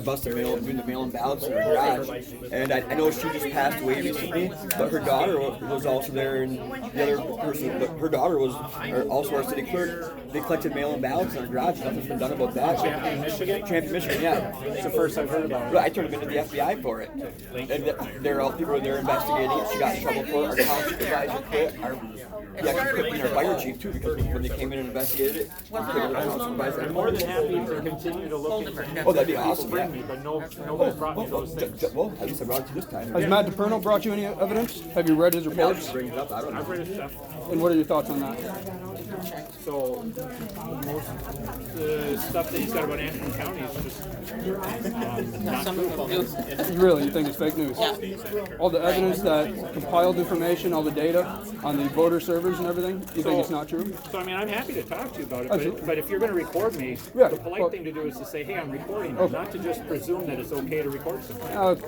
busted doing the mail-in ballots in her garage, and I know she just passed away recently, but her daughter was also there, and the other person, but her daughter was also our city clerk. They collected mail-in ballots in her garage. Nothing's been done about that. Champion, Michigan? Champion, Michigan, yeah. It's the first I've heard about it. But I turned them into the FBI for it. And they're all people they're investigating. She got in trouble for it. Our town supervisor quit. He actually quit being our fire chief too, because when they came in and investigated it, he quit our town supervisor. I'm more than happy to continue to look into it. Oh, that'd be awesome. Bring me, but nobody's brought me those things. Well, at least I brought it to this time. Has Matt DePerno brought you any evidence? Have you read his reports? Bring it up. I don't know. I've read his stuff. And what are your thoughts on that? So, most the stuff that he's got about Antrim County is just not true. Really, you think it's fake news? Yeah. All the evidence that compiled information, all the data on the voter servers and everything, you think it's not true? So, I mean, I'm happy to talk to you about it, Absolutely. but if you're going to record me, Yeah, the polite well- thing to do is to say, hey, I'm recording you, Okay. not to just presume that it's okay to record something.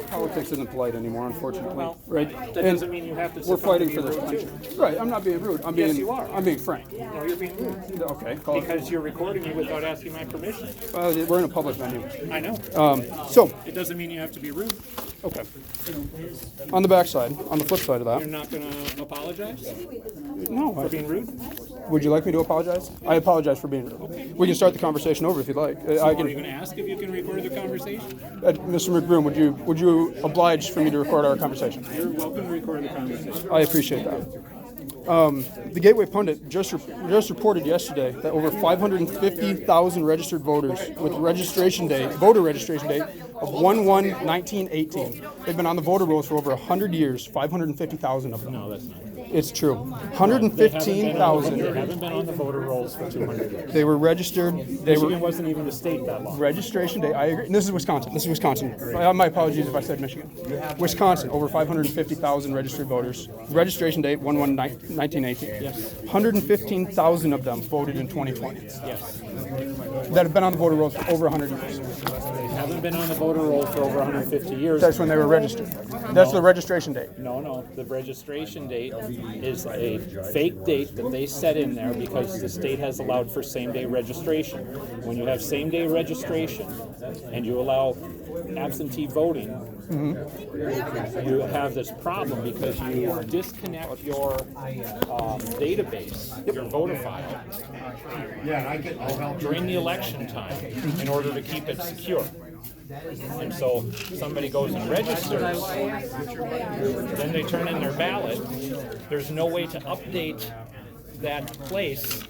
Politics isn't polite anymore, unfortunately. Well, right? that And doesn't mean you have to we're sit fighting down for and this be country. rude, Right, I'm not being rude. I'm Yes, being, you are. I'm being frank. too. No, you're being rude. Okay, call it. Because you're recording me without asking my permission. We're in a public venue. I know. So, It doesn't mean you have to be rude. okay. On the backside, on the flip side of You're that, not going to apologize no. for being rude? Would you like me to apologize? I apologize for being rude. We can start the conversation over if you'd like. I Are you can. going to ask if you can record the conversation? Mr. McBroom, would you oblige for me to record our conversation? You're welcome to record the conversation. I appreciate that. The Gateway Pundit just reported yesterday that over 550,000 registered voters with voter registration date of 1/1/1918. They've been on the voter rolls for over 100 years. 550,000 of them. No, that's not. It's true. They 115,000. haven't been on the voter rolls for 200 years. They were registered. They were Michigan wasn't even a state that long. registration date. I agree. And this is Wisconsin. My apologies if I said Michigan. Wisconsin, over 550,000 registered voters. Registration date 1/1/1918. Yes. 115,000 of them voted in 2020. Yes. That have been on the voter rolls for over 100 years. They haven't been on the voter roll for over 150 years. That's when they were registered. That's the registration date. No. The registration date is a fake date that they set in there because the state has allowed for same-day registration. When you have same-day registration and you allow absentee voting, you have this problem because you disconnect your database, your voter file, during the election time in order to keep it secure. And so somebody goes and registers, then they turn in their ballot. There's no way to update that place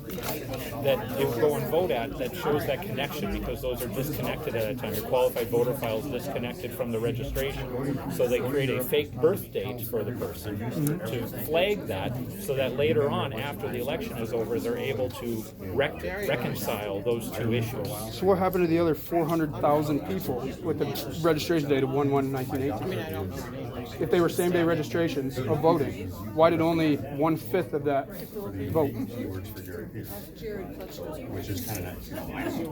that they would go and vote at that shows that connection because those are disconnected at that time. Your qualified voter file is disconnected from the registration. So they create a fake birth date for the person to flag that so that later on, after the election is over, they're able to reconcile those two issues. So what happened to the other 400,000 people with the registration date of 1/1/1918? If they were same-day registrations of voting, why did only 1/5 of that vote?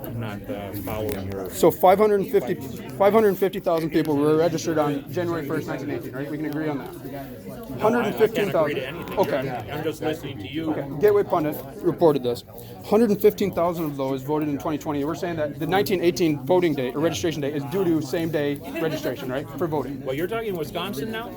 I'm not following your... So 550,000 people were registered on January 1st, 1918, right? We can agree on that. I can't agree to 115,000. anything. Okay. I'm just listening to you. Gateway Pundit reported this. 115,000 of those voted in 2020. We're saying that the 1918 voting date or registration date is due to same-day registration, right, for voting. Well, you're talking Wisconsin now?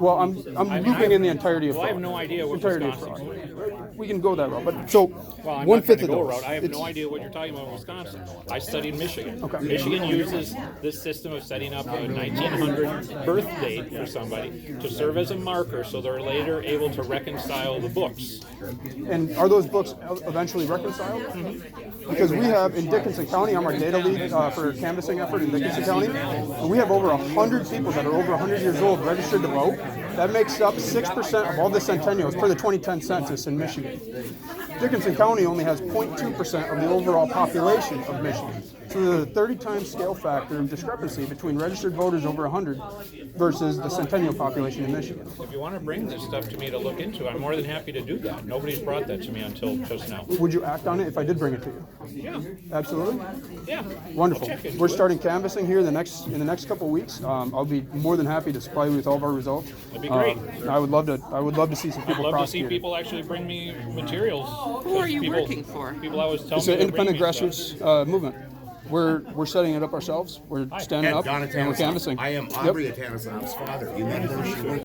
Well, I'm looping in the entirety of Well, I have fraud. no idea what Entirety of Wisconsin's fraud. doing. We can go that route, but so Well, I'm not 1/5 going to of go those. route. I have It's- no idea what you're talking about in Wisconsin. I studied Michigan. Okay. Michigan uses this system of setting up a 1900 birth date for somebody to serve as a marker so they're later able to reconcile the books. And are those books eventually reconciled? Because we have in Dickinson County, I'm our data lead for a canvassing effort in Dickinson County, and we have over 100 people that are over 100 years old registered to vote. That makes up 6% of all the centennials per the 2010 census in Michigan. Dickinson County only has 0.2% of the overall population of Michigan. So there's a 30 times scale factor of discrepancy between registered voters over 100 versus the centennial population in Michigan. If you want to bring this stuff to me to look into, I'm more than happy to do that. Nobody's brought that to me until just now. Would you act on it if I did bring it to you? Yeah, Absolutely. yeah. Wonderful. I'll check into We're it. starting canvassing here in the next couple of weeks. I'll be more than happy to supply you with all of our results. That'd be great. I would love to see some I'd people love to see prosecuted. people actually bring me materials. Who are you People- working for? People always tell It's me an to bring independent me stuff. grassroots movement. we're setting it up ourselves. We're standing up and we're canvassing. I am Aubrey Atanas' father. You met her. She worked